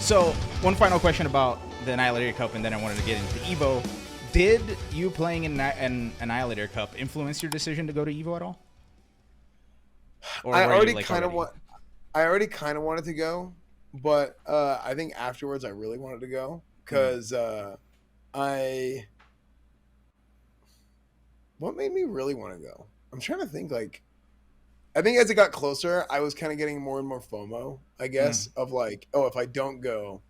So, one final question about the Annihilator Cup, and then I wanted to get into EVO. Did you playing in an Annihilator Cup influence your decision to go to EVO at all? Or I were you already like kind of already? want. I already kind of wanted to go, but I think afterwards I really wanted to go Mhm. because I. What made me really want to go? I'm trying to think. Like, I think as it got closer, I was kind of getting more and more FOMO. I guess Mm. of like, oh, if I don't go,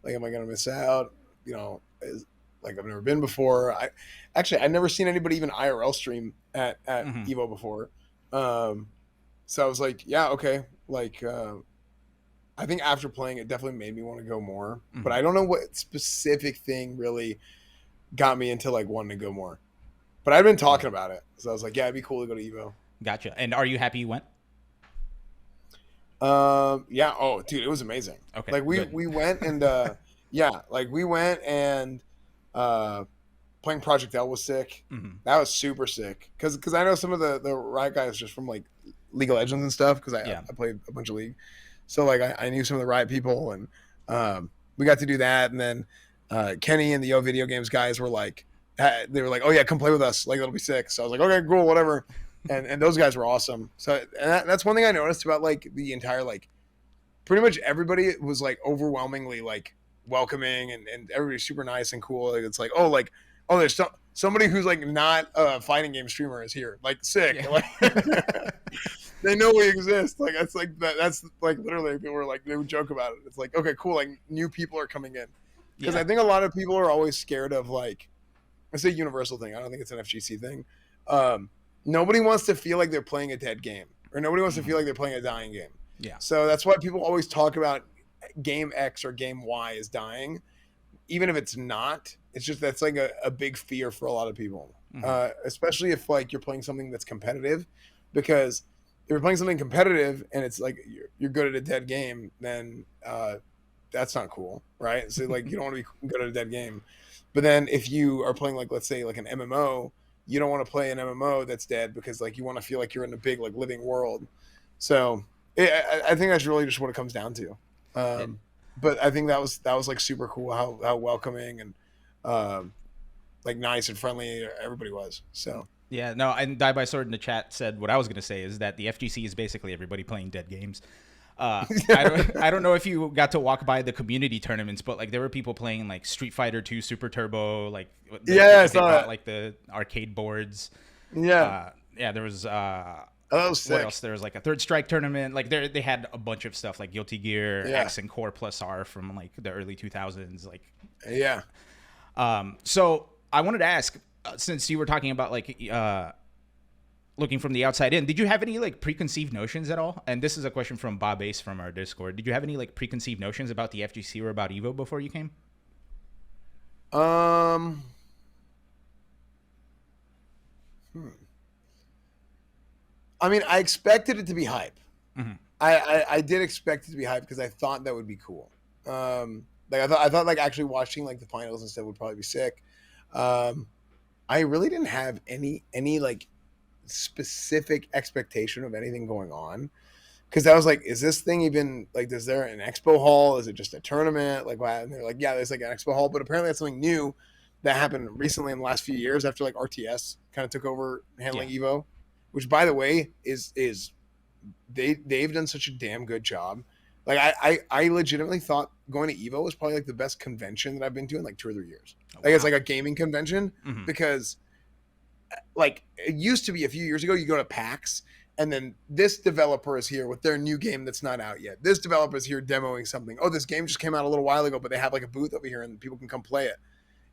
like, am I gonna miss out? Like I've never been before. I've never seen anybody even IRL stream at Hmm. Evo before. Um, so I was like, yeah, okay. Like, I think after playing it definitely made me want to go more, but Hmm. I don't know what specific thing really got me into like wanting to go more. But I've been Yeah. talking about it, so I was like, yeah, it'd be cool to go to Evo. Gotcha. And are you happy you went? Yeah. Oh, dude, it was amazing. Okay. Like we Good. we went and yeah, like we went and uh, playing Project L was sick. Hmm. That was super sick because I know some of the Riot guys just from like League of Legends and stuff because Yeah. I played a bunch of League, so like I knew some of the Riot people and we got to do that and then Kenny and the Yo Video Games guys were like they were like, oh yeah, come play with us, like it'll be sick. So I was like, okay, cool, whatever. And those guys were awesome. So and that's one thing I noticed about like the entire like pretty much everybody was like overwhelmingly like welcoming and everybody's super nice and cool. Like, it's like, oh, there's somebody who's like not a fighting game streamer is here. Like sick. Yeah. Like they know we exist. Like that's like that's like literally people were like they would joke about it. It's like, okay, cool, like new people are coming in. Because Yeah. I think a lot of people are always scared of like it's a universal thing. I don't think it's an FGC thing. Um, Nobody wants to feel like they're playing a dead game, or nobody wants to Hmm. feel like they're playing a dying game. Yeah. So that's why people always talk about game X or game Y is dying, even if it's not. It's just that's like a big fear for a lot of people, Hmm. especially if like you're playing something that's competitive, because if you're playing something competitive and it's like you're good at a dead game, then that's not cool, right? So like you don't want to be good at a dead game. But then if you are playing like let's say like an MMO, you don't want to play an MMO that's dead because like you want to feel like you're in a big like living world. So I think that's really just what it comes down to. It, But I think that was like super cool how welcoming and um, like nice and friendly everybody was. So yeah. No. And Die by Sword in the chat said what I was gonna say is that the FGC is basically everybody playing dead games. I don't know if you got to walk by the community tournaments, but like there were people playing like Street Fighter 2 Super Turbo, like yeah, I they saw brought that. like the arcade boards. Yeah, Yeah, there was oh, that was what else? sick. There was like a Third Strike tournament. Like they had a bunch of stuff like Guilty Gear, Yeah, X, and Core Plus R from like the early 2000s. Like, yeah. so I wanted to ask, since you were talking about like looking from the outside in, did you have any like preconceived notions at all? And this is a question from Bob Ace from our Discord. Did you have any like preconceived notions about the FGC or about Evo before you came? Um, hmm. I mean, I expected it to be hype. Hmm. I did expect it to be hype because I thought that would be cool. Like I thought like actually watching like the finals and stuff would probably be sick. Um, I really didn't have any like specific expectation of anything going on because I was like, is this thing even like? Is there an expo hall? Is it just a tournament? Like, wow. And they're like, yeah, there's like an expo hall, but apparently that's something new that happened recently in the last few years after like RTS kind of took over Yeah. handling Evo, which by the way is they've done such a damn good job. Like I legitimately thought going to Evo was probably like the best convention that I've been to in like 2 or 3 years. Oh, Like it's wow. like a gaming convention Hmm. because like it used to be a few years ago you go to PAX and then this developer is here with their new game that's not out yet. This developer is here demoing something. Oh, this game just came out a little while ago, but they have like a booth over here and people can come play it.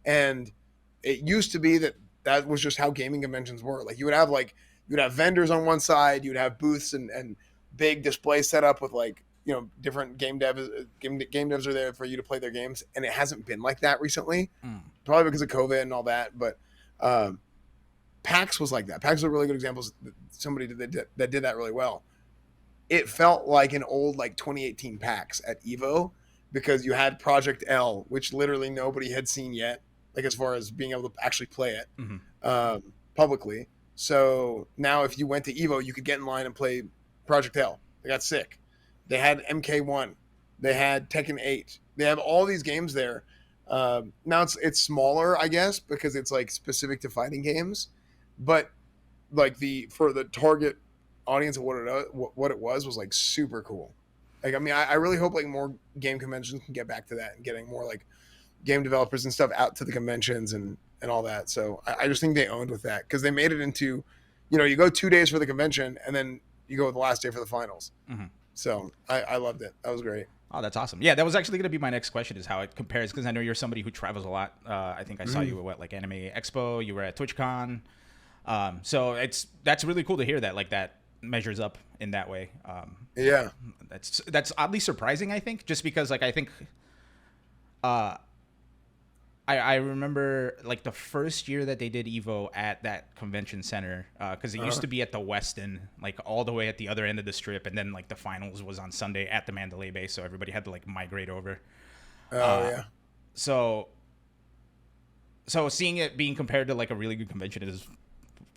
And it used to be that was just how gaming conventions were. Like you would have vendors on one side, you would have booths and big displays set up with like different game devs are there for you to play their games, and it hasn't been like that recently, Mm. probably because of COVID and all that. But um, PAX was like that. PAX was a really good example. Somebody that did that really well. It felt like an old like 2018 PAX at Evo because you had Project L, which literally nobody had seen yet, like as far as being able to actually play it Hmm. publicly. So now if you went to Evo, you could get in line and play Project L. They got sick. They had MK1. They had Tekken 8. They have all these games there. Now it's smaller, I guess, because it's like specific to fighting games, but like for the target audience of what it was like super cool. Like, I mean, I really hope like more game conventions can get back to that and getting more like game developers and stuff out to the conventions and all that. So I just think they owned with that because they made it into, you go 2 days for the convention and then you go the last day for the finals. Mm-hmm. So I loved it. That was great. Oh, that's awesome. Yeah, that was actually going to be my next question is how it compares because I know you're somebody who travels a lot. I think I saw you at like Anime Expo. You were at TwitchCon. So that's really cool to hear that like that measures up in that way. Yeah. That's oddly surprising, I think, just because like I think I remember like the first year that they did EVO at that convention center because it used to be at the Westin, like all the way at the other end of the strip, and then like the finals was on Sunday at the Mandalay Bay, so everybody had to like migrate over. Yeah. So seeing it being compared to like a really good convention is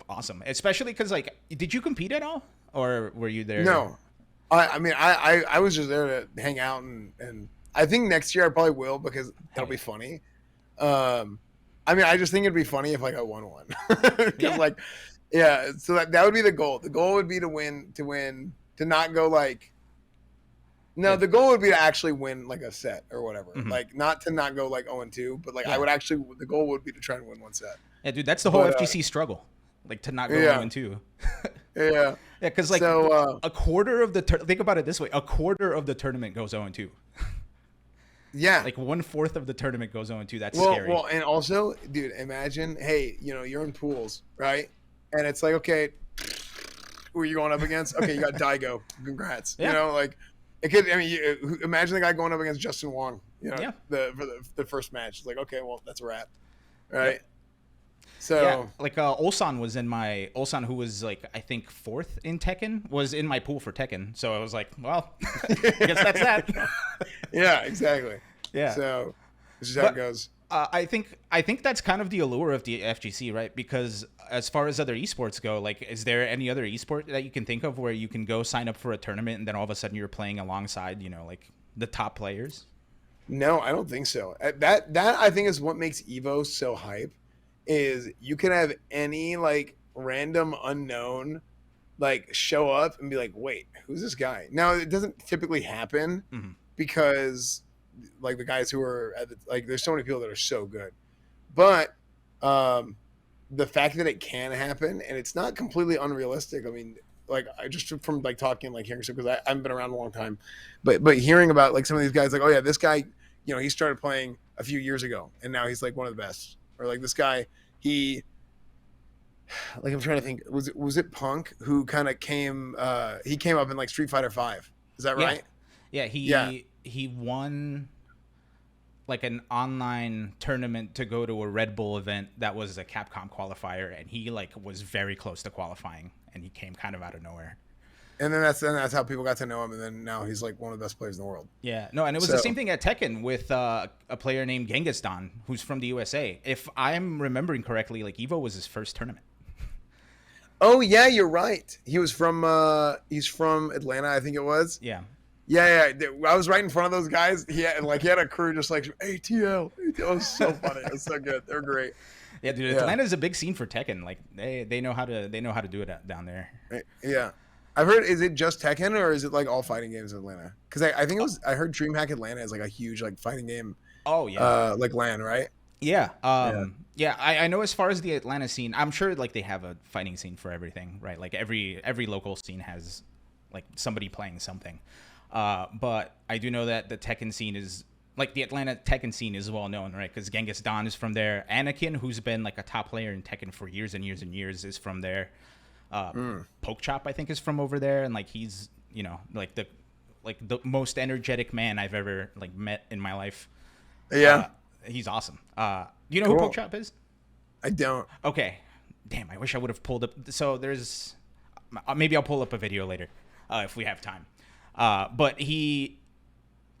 awesome, especially because like, did you compete at all, or were you there? No, I mean I was just there to hang out and I think next year I probably will because that'll be funny. I mean, I just think it'd be funny if like I won one. Because like, yeah. So that would be the goal. The goal would be to win, to not go like. No, the goal would be to actually win like a set or whatever. Mm-hmm. Like not go like 0-2, but like I would actually. The goal would be to try and win one set. Yeah, dude, that's the whole FGC struggle. Like to not go 0-2. Yeah. Yeah, because like a quarter of the think about it this way: a quarter of the tournament goes 0-2. Yeah. Like 1/4 of the tournament goes 0-2. That's scary. Well, and also, dude, imagine, hey, you're in pools, right? And it's like, okay, who are you going up against? Okay, you got Daigo. Congrats. Yeah. Like it could. I mean, imagine the guy going up against Justin Wong. For the first match. It's like, okay, well, that's a wrap, right? Yep. So yeah, like Ulsan, who was like I think 4th in Tekken, was in my pool for Tekken. So I was like, well, I guess that's that. Yeah, exactly. Yeah. So this is how it goes. I think that's kind of the allure of the FGC, right? Because as far as other esports go, like, is there any other esport that you can think of where you can go sign up for a tournament and then all of a sudden you're playing alongside, like the top players? No, I don't think so. That I think is what makes EVO so hype. Is you can have any like random unknown like show up and be like, wait, who's this guy? Now it doesn't typically happen because like the guys who are like there's so many people that are so good, but the fact that it can happen and it's not completely unrealistic. I mean, like I just from like talking like hearing stuff because I haven't been around a long time, but hearing about like some of these guys like, oh yeah, this guy, he started playing a few years ago and now he's like one of the best. Or like this guy, I'm trying to think, was it Punk who kind of came up in like Street Fighter 5? Is that right? Yeah, he won like an online tournament to go to a Red Bull event that was a Capcom qualifier, and he like was very close to qualifying, and he came kind of out of nowhere. And then that's how people got to know him, and then now he's like one of the best players in the world. Yeah, no, and it was the same thing at Tekken with a player named Genghis Don, who's from the USA. If I'm remembering correctly, like EVO was his first tournament. Oh yeah, you're right. He was from he's from Atlanta, I think it was. Yeah. Yeah. I was right in front of those guys. He had a crew just like ATL. It was so funny. It was so good. They're great. Yeah, dude. Yeah. Atlanta is a big scene for Tekken. Like they know how to do it down there. Yeah. I've heard, is it just Tekken or is it like all fighting games in Atlanta? Because I think I heard DreamHack Atlanta is like a huge like fighting game. Oh yeah. Like LAN, right? Yeah. Yeah. I know as far as the Atlanta scene, I'm sure like they have a fighting scene for everything, right? Like every local scene has like somebody playing something. But I do know that the Tekken scene is like the Atlanta Tekken scene is well known, right? Because Genghis Don is from there. Anakin, who's been like a top player in Tekken for years and years and years, is from there. Poke Chop, I think, is from over there, and like he's like the most energetic man I've ever like met in my life. Yeah, he's awesome. You know who Poke Chop is? I don't. Okay, damn, I wish I would have pulled up. So there's maybe I'll pull up a video later if we have time. But he,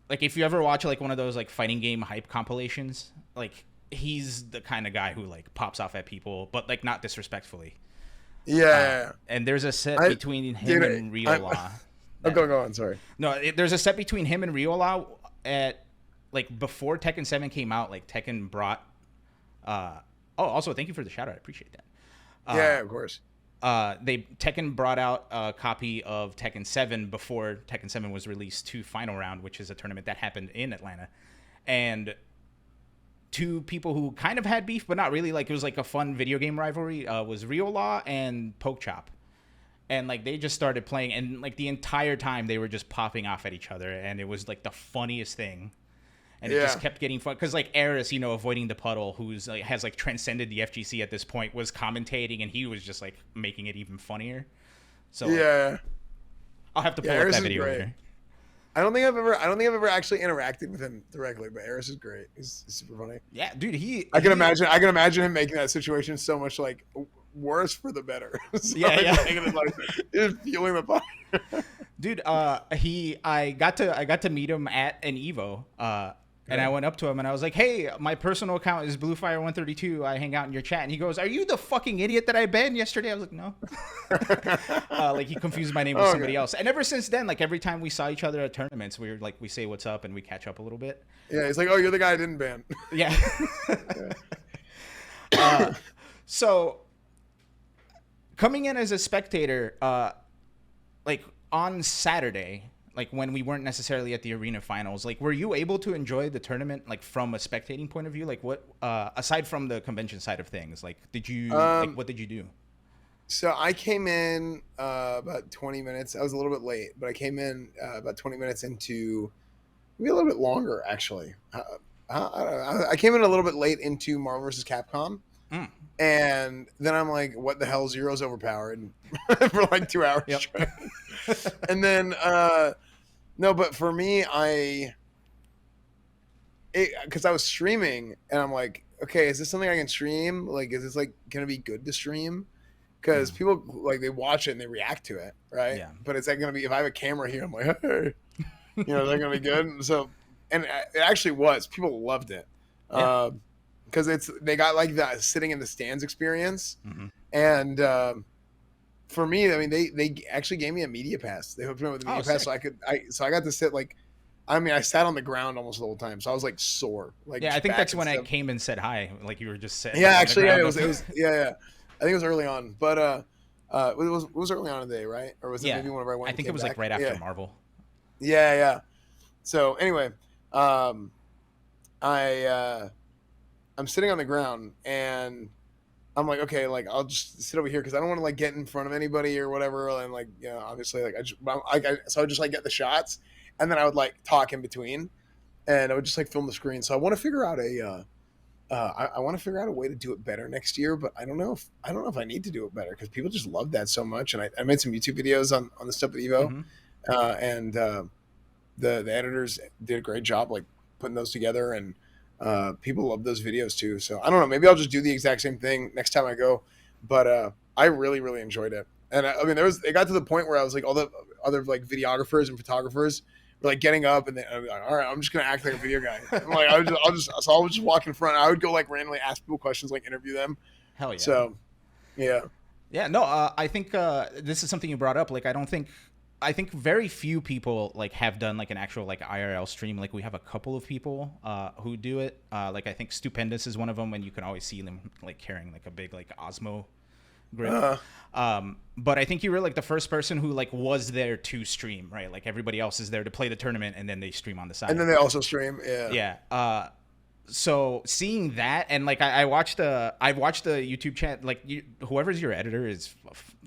like, if you ever watch like one of those like fighting game hype compilations, like he's the kind of guy who like pops off at people, but like not disrespectfully. Yeah. And there's a set between him and Riola. Go on. Sorry. No, there's a set between him and Riola at like before Tekken 7 came out, like Tekken brought. Also thank you for the shout out. I appreciate that. Yeah, of course. Tekken brought out a copy of Tekken 7 before Tekken 7 was released to Final Round, which is a tournament that happened in Atlanta, and two people who kind of had beef, but not really. Like it was like a fun video game rivalry. Was Rio Law and Poke Chop, and like they just started playing, and like the entire time they were just popping off at each other, and it was like the funniest thing. And it just kept getting fun because like Eris, you know, avoiding the puddle, who's like has like transcended the FGC at this point, was commentating, and he was just like making it even funnier. So like, I'll have to pull up that video later. I don't think I've ever actually interacted with him directly, but Eris is great. He's super funny. Yeah, dude. I can imagine him making that situation so much like worse for the better. So, yeah. Just feeling the fun. Dude, I got to meet him at an EVO. And I went up to him and I was like, "Hey, my personal account is BlueFire132. I hang out in your chat." And he goes, "Are you the fucking idiot that I banned yesterday?" I was like, "No." Like he confused my name with somebody else. And ever since then, like every time we saw each other at tournaments, we say what's up and we catch up a little bit. Yeah, he's like, "Oh, you're the guy I didn't ban." Yeah. So coming in as a spectator, like on Saturday, like when we weren't necessarily at the arena finals, like were you able to enjoy the tournament like from a spectating point of view? Like what aside from the convention side of things, like did you like what did you do? So I came in about 20 minutes. I was a little bit late, but I came in about 20 minutes into maybe a little bit longer actually. I came in a little bit late into Marvel vs. Capcom. And then I'm like, what the hell? Zero's overpowered for like 2 hours straight. And then no, but for me, because I was streaming and I'm like, okay, is this something I can stream? Like, is this like gonna be good to stream? Because people like they watch it and they react to it, right? Yeah. But is that gonna be if I have a camera here? I'm like, hey, is that gonna be good? And so, and it actually was. People loved it. Yeah. Because they got like that sitting in the stands experience, and for me, I mean, they actually gave me a media pass. They hooked me up with a media pass, so I got to sit like, I mean, I sat on the ground almost the whole time, so I was like sore. Like I think that's when I came and said hi, like you were just sitting. Yeah, actually, it was I think it was early on, but it was early on in the day, right? Or was it maybe whenever I went? I think it was like right after Marvel. Yeah. So anyway, I'm sitting on the ground and I'm like, okay, like I'll just sit over here because I don't want to like get in front of anybody or whatever. And like, obviously, like so I would just like get the shots, and then I would like talk in between, and I would just like film the screen. So I want to figure out I want to figure out a way to do it better next year, but I don't know if I need to do it better because people just love that so much. And I made some YouTube videos on the stuff at EVO, and the editors did a great job like putting those together and. People love those videos too, so I don't know. Maybe I'll just do the exact same thing next time I go. But I really, really enjoyed it, and I mean, it got to the point where I was like, all the other like videographers and photographers were like getting up, and I'd be like, all right, I'm just gonna act like a video guy. I'm like, I would just walk in front. I would go like randomly ask people questions, like interview them. Hell yeah. So, yeah. No, I think this is something you brought up. Like, I think very few people like have done like an actual like IRL stream. Like we have a couple of people who do it. Like I think Stupendous is one of them, and you can always see them like carrying like a big like Osmo grip. But I think you were like the first person who like was there to stream, right? Like everybody else is there to play the tournament, and then they stream on the side. And then they also stream, yeah. So seeing that, and like I watched the YouTube chat, like whoever's your editor is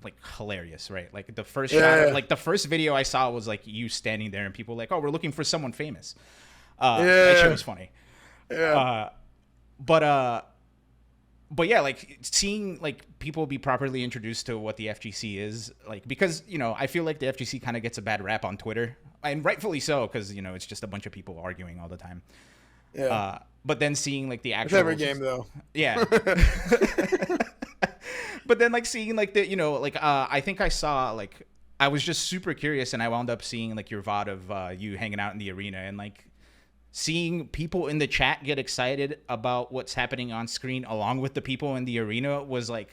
like hilarious, right? Like the first shot, like the first video I saw was like you standing there and people like, oh, we're looking for someone famous. That shit was funny. But yeah, like seeing like people be properly introduced to what the FGC is, like, because I feel like the FGC kind of gets a bad rap on Twitter, and rightfully so, because it's just a bunch of people arguing all the time. Yeah. But then seeing like the actual every game though. Yeah. But then like seeing like the I think I saw like I was just super curious, and I wound up seeing like your VOD of you hanging out in the arena, and like seeing people in the chat get excited about what's happening on screen along with the people in the arena was like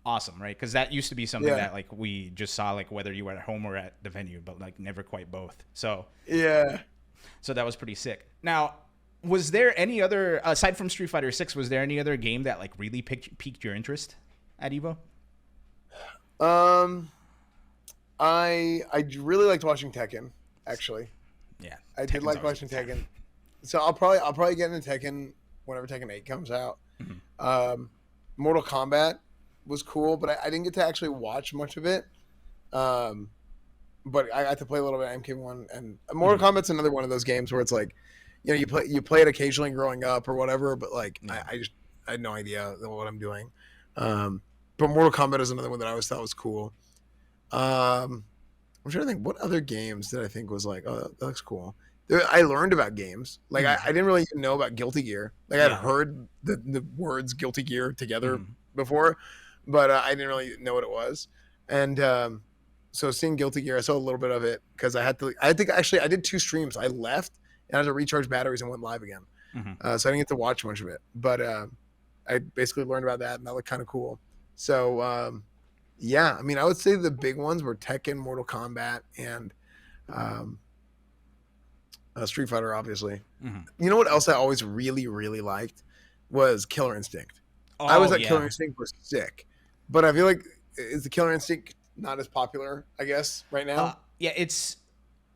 awesome, right? Because that used to be something that like we just saw like whether you were at home or at the venue, but like never quite both. So yeah. So that was pretty sick. Now, Was there any other aside from Street Fighter 6? Was there any other game that like really piqued your interest at Evo? Um, I really liked watching Tekken. Actually, Yeah, I did Tekken's like always a watching good time. Tekken. So I'll probably get into Tekken whenever Tekken 8 comes out. Mhm. Um, Mortal Kombat was cool, but I didn't get to actually watch much of it. Um, but I got to play a little bit of MK1, and Mhm. Mortal Kombat's another one of those games where it's like, you play it occasionally growing up or whatever, but like Yeah. I had no idea what I'm doing. Um, but Mortal Kombat is another one that I always thought was cool. Um, I'm trying to think what other games did I think was like, oh, that looks cool. I learned about games. Like I, Mhm. I didn't really even know about Guilty Gear. Like I'd Yeah. heard the words Guilty Gear together Mhm. before, but I didn't really know what it was. And so seeing Guilty Gear, I saw a little bit of it because I had to. I think actually I did 2 streams. I left and I had to recharge batteries and went live again. Mhm. So I didn't get to watch much of it, but I basically learned about that and that looked kind of cool. So yeah, I mean, I would say the big ones were Tekken, Mortal Kombat, and um, Street Fighter, obviously. Mhm. You know what else I always really, really liked was Killer Instinct. I was Oh at Killer yeah. Instinct was sick, but I feel like is the Killer Instinct not as popular? I guess right now. Yeah.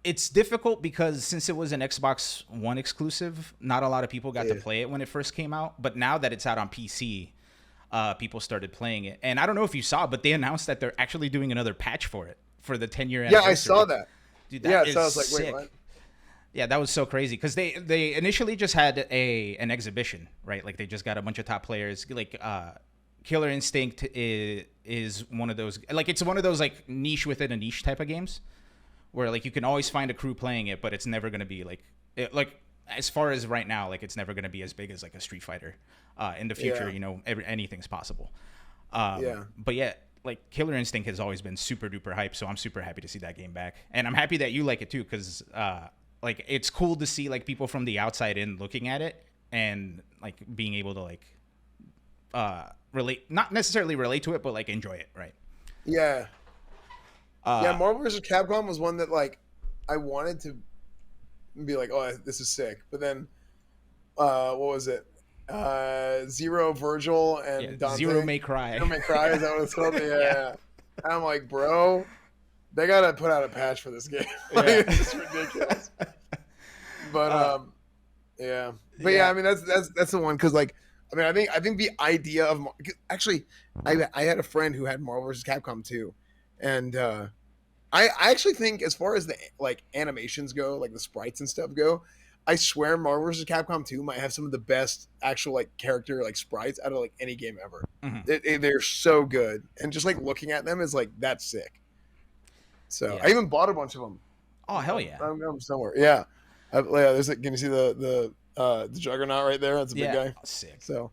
It's difficult because since it was an Xbox One exclusive, not a lot of people got to Yeah. play it when it first came out. But now that it's out on PC, people started playing it. And I don't know if you saw, but they announced that they're actually doing another patch for it for the 10-year Yeah, I saw anniversary. that. Dude, Yeah, that so is I was like, wait, what? sick. Yeah, that was so crazy because they initially just had an exhibition, right? Like they just got a bunch of top players. Like Killer Instinct is one of those, like it's one of those like niche within a niche type of games where like you can always find a crew playing it, but it's never gonna be like as far as right now, like it's never gonna be as big as like a Street Fighter. In the future, Yeah, anything's possible. yeah, But yeah, like Killer Instinct has always been super duper hype, so I'm super happy to see that game back, and I'm happy that you like it too, because like it's cool to see like people from the outside in looking at it and like being able to like relate, not necessarily relate to it, but like enjoy it, right? yeah, yeah. Uh, Marvel vs. Capcom was one that like I wanted to be like, oh, this is sick, but then what was it? Zero, Virgil, yeah, and Zero Dante. May Cry. Zero May Cry, is that what it's called? Yeah, Yeah. And I'm like, bro, they gotta put out a patch for this game. Like, yeah, it's just ridiculous. But uh, yeah. But yeah, yeah, I mean that's the one because like I think the idea of actually I had a friend who had Marvel vs. Capcom too, and I actually think as far as the like animations go, like the sprites and stuff go, I swear Marvel vs. Capcom 2 might have some of the best actual like character like sprites out of like any game ever. mhm, They're so good, and just like looking at them is like that's sick. So I yeah. even bought a bunch of them. Oh hell yeah, I'm somewhere. Yeah, yeah. There's like, can you see the Juggernaut right there? That's a big yeah, guy. sick. So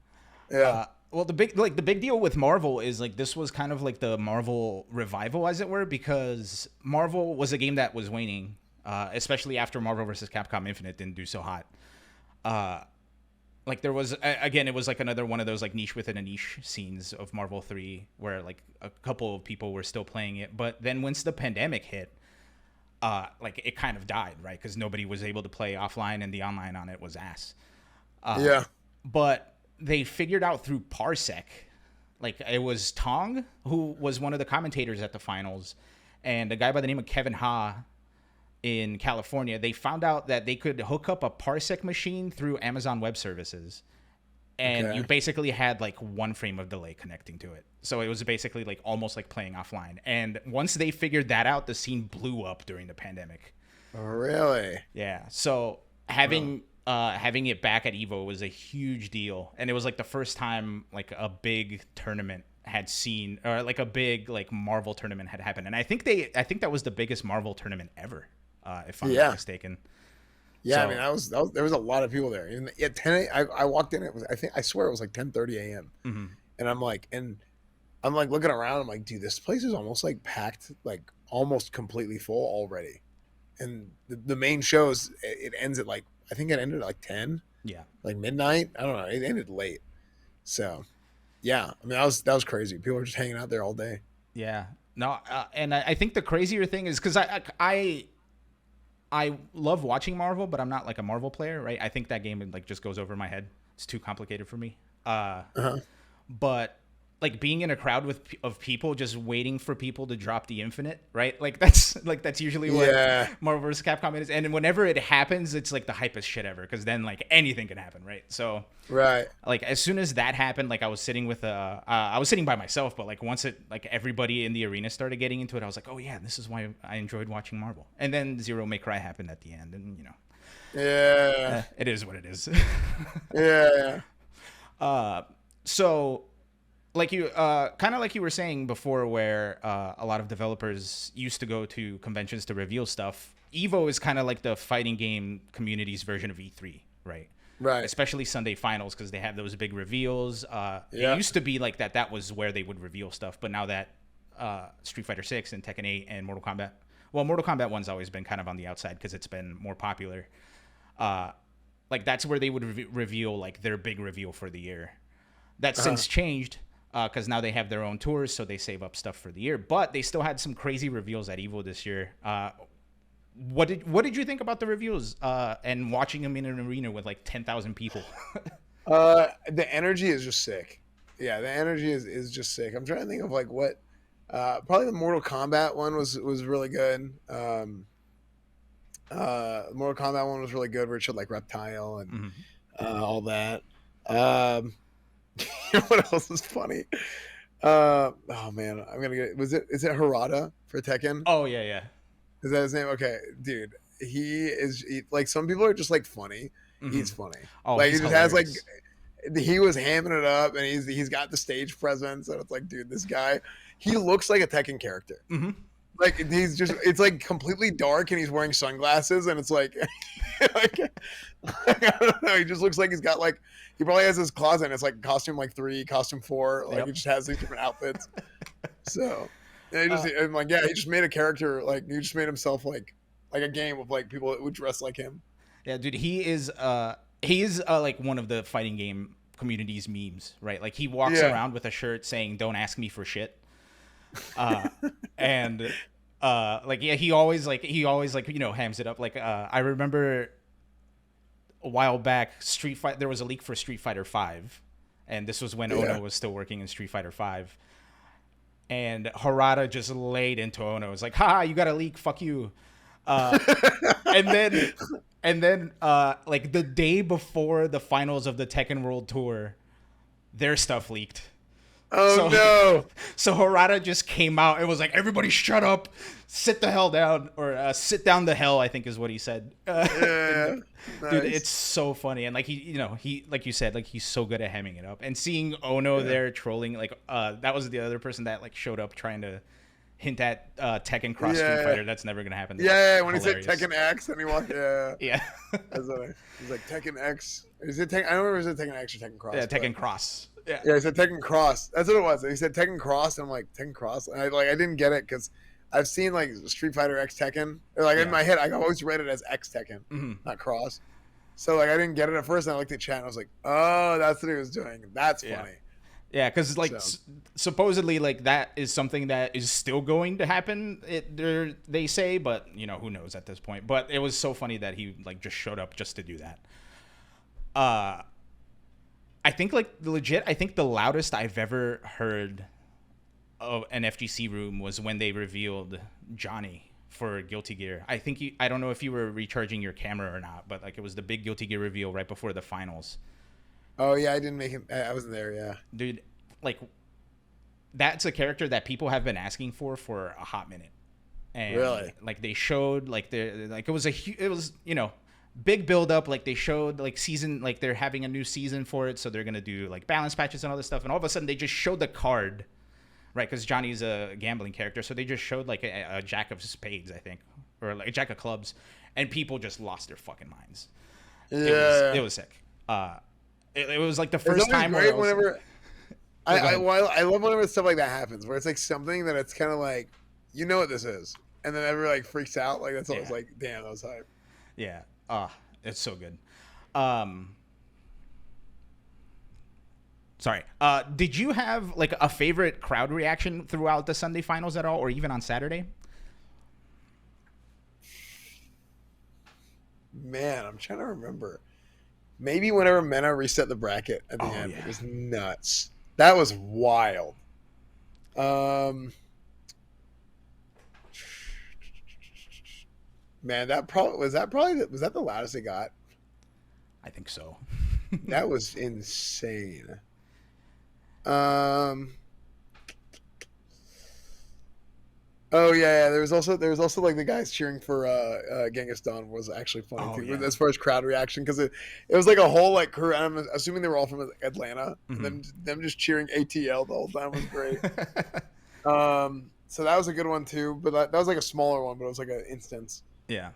yeah, Well, the big deal with Marvel is like this was kind of like the Marvel revival, as it were, because Marvel was a game that was waning, especially after Marvel vs. Capcom Infinite didn't do so hot. Uh, like there was again, it was like another one of those like niche within a niche scenes of Marvel 3, where like a couple of people were still playing it, but then once the pandemic hit, like it kind of died, right? Because nobody was able to play offline, and the online on it was ass. yeah, But they figured out through Parsec, like it was Tong who was one of the commentators at the finals, and a guy by the name of Kevin Ha in California. They found out that they could hook up a Parsec machine through Amazon Web Services, and you okay, basically had like 1 frame of delay connecting to it. So it was basically like almost like playing offline. And once they figured that out, the scene blew up during the pandemic. really, Yeah. So having it back at Evo was a huge deal, and it was like the first time like a big tournament had seen, or like a big like Marvel tournament had happened. And I think that was the biggest Marvel tournament ever, if I'm not yeah. mistaken. Yeah, I mean, So there was a lot of people there. Even at 10, I walked in. It was I swear it was like 10:30 a.m. mhm. And I'm like looking around. I'm like, dude, this place is almost like packed, like almost completely full already. And the main shows it ends at like I think it ended at like 10, Yeah. like midnight. I don't know. It ended late. So yeah, I mean that was crazy. People were just hanging out there all day. Yeah. No, and I think the crazier thing is because I love watching Marvel, but I'm not like a Marvel player, right? I think that game like just goes over my head. It's too complicated for me. Uh-huh. But like being in a crowd of people just waiting for people to drop the infinite, right? That's usually what Yeah. Marvel vs. Capcom is. And whenever it happens, it's like the hypest shit ever, because then like anything can happen, right? So Right. like as soon as that happened, like I was sitting by myself, but like once it like everybody in the arena started getting into it, I was like, oh yeah, this is why I enjoyed watching Marvel. And then Zero May Cry happened at the end, and Yeah. it is what it is. Yeah. So like you kind of like you were saying before, where a lot of developers used to go to conventions to reveal stuff. EVO is kind of like the fighting game community's version of E3, right? Right. Especially Sunday finals, because they have those big reveals. Yeah. It used to be like that was where they would reveal stuff, but now that Street Fighter 6 and Tekken 8 and Mortal Kombat, well, Mortal Kombat 1's always been kind of on the outside because it's been more popular. Like that's where they would reveal like their big reveal for the year. That's since changed, because now they have their own tours, so they save up stuff for the year. But they still had some crazy reveals at EVO this year. What did you think about the reveals and watching them in an arena with like 10,000 people? The energy is just sick. Yeah, the energy is just sick. I'm trying to think of like what. Probably the Mortal Kombat one was really good. Mortal Kombat one was really good, where it showed like Reptile and all that. You know what else is funny? Oh man, I'm gonna get. Is it Harada for Tekken? Oh yeah. Is that his name? Okay, dude. He like some people are just like funny. He's funny. Oh, like he's he just has like hilarious. he was hamming it up, and he's got the stage presence, and it's like, dude, this guy, he looks like a Tekken character. Like he's just, it's like completely dark, and he's wearing sunglasses, and it's like, like I don't know, he just looks like he's got like, he probably has his closet, and it's like costume like 3, costume 4, like he just has these different outfits. So yeah, I'm like, yeah, he just made a character, like he just made himself like a game of like people that would dress like him. Yeah, dude, he is like one of the fighting game community's memes, right? Like he walks around with a shirt saying "Don't ask me for shit," and like yeah, he always like hams it up. Like I remember a while back, there was a leak for Street Fighter 5, and this was when Ono was still working in Street Fighter 5. And Harada just laid into Ono. It was like, "Ha, you got a leak, fuck you." And then like the day before the finals of the Tekken World Tour, their stuff leaked. Oh no! So Harada just came out. It was like, everybody shut up, sit the hell down, or sit down the hell, I think is what he said. Yeah, dude, it's so funny. And like he like you said, like he's so good at hemming it up. And seeing Ono there trolling, like that was the other person that like showed up trying to hint at Tekken Cross Street Fighter. That's never gonna happen. Yeah, when hilarious. He said Tekken X and he walked. Yeah. He's like Tekken X. Is it Tekken? I don't remember if it was Tekken X or Tekken Cross. Yeah, Tekken Cross. Yeah, he said Tekken Cross. That's what it was. He said Tekken Cross, and I'm like, Tekken Cross, and I didn't get it because I've seen like Street Fighter X Tekken. Or, like in my head, I always read it as X Tekken, not Cross. So like I didn't get it at first, and I looked at chat and I was like, oh, that's what he was doing. That's funny. Yeah, because like supposedly like that is something that is still going to happen. They say, but who knows at this point. But it was so funny that he like just showed up just to do that. I think like legit. I think the loudest I've ever heard of an FGC room was when they revealed Johnny for Guilty Gear. I don't know if you were recharging your camera or not, but like it was the big Guilty Gear reveal right before the finals. Oh yeah, I didn't make him. I wasn't there. Yeah, dude, like that's a character that people have been asking for a hot minute. And really, like they showed like it was big build up. Like they showed like season, like they're having a new season for it, so they're gonna do like balance patches and all this stuff. And all of a sudden they just showed the card, right? Because Johnny's a gambling character, so they just showed like a jack of spades, I think, or like a jack of clubs, and people just lost their fucking minds. Yeah, it was sick. It was like the first time. Great whenever I love whenever stuff like that happens, where it's like something that it's kind of like, you know what this is, and then everyone like freaks out. Like that's always like, damn, that was hype. Yeah. It's so good. Sorry. Did you have like a favorite crowd reaction throughout the Sunday finals at all, or even on Saturday? Man, I'm trying to remember. Maybe whenever Mena reset the bracket at the Oh end, it yeah. was nuts. That was wild. Um, man, was that the loudest it got? I think so. That was insane. Um, oh yeah, yeah. There was also like the guys cheering for Genghis Khan was actually funny Oh too, yeah. as far as crowd reaction, because it was like a whole like crew. I'm assuming they were all from Atlanta, and Mhm. them just cheering ATL the whole time was great. So that was a good one too, but that was like a smaller one, but it was like an instance. Yeah.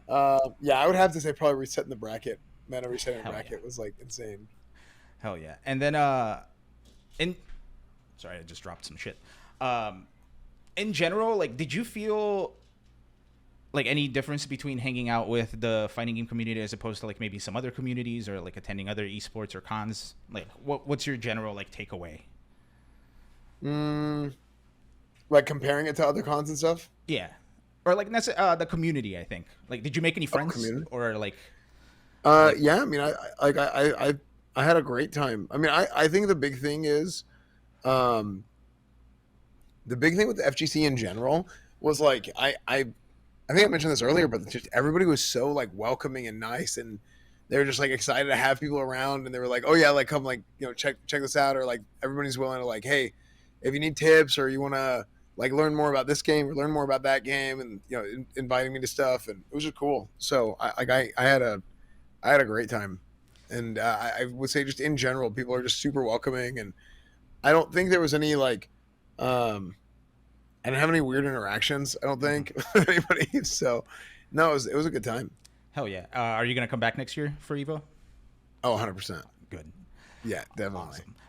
Yeah, I would have to say probably resetting the bracket. Mana resetting the Hell yeah. bracket was like insane. Hell yeah. And then in sorry, I just dropped some shit. Um in general, like did you feel like any difference between hanging out with the fighting game community as opposed to like maybe some other communities or like attending other esports or cons? Like what's your general like takeaway? Mm, like comparing it to other cons and stuff. Yeah. Or like the community, I think. Like did you make any Oh, friends community. or like Yeah. I mean, I had a great time. I mean, I think um, the big thing with the FGC in general was like I think I mentioned this earlier, but just everybody was so like welcoming and nice, and they were just like excited to have people around, and they were like, oh yeah, like come like check this out, or like everybody's willing to like, hey, if you need tips or you want to like learn more about this game or learn more about that game, and inviting me to stuff, and it was just cool. So I had a great time, and I would say just in general, people are just super welcoming, and I don't think there was any like um I didn't have any weird interactions. I don't mhm. think with anybody. So no, it was a good time. Hell yeah. Are you going to come back next year for Evo? Oh, 100%. Good. Yeah, definitely. Awesome.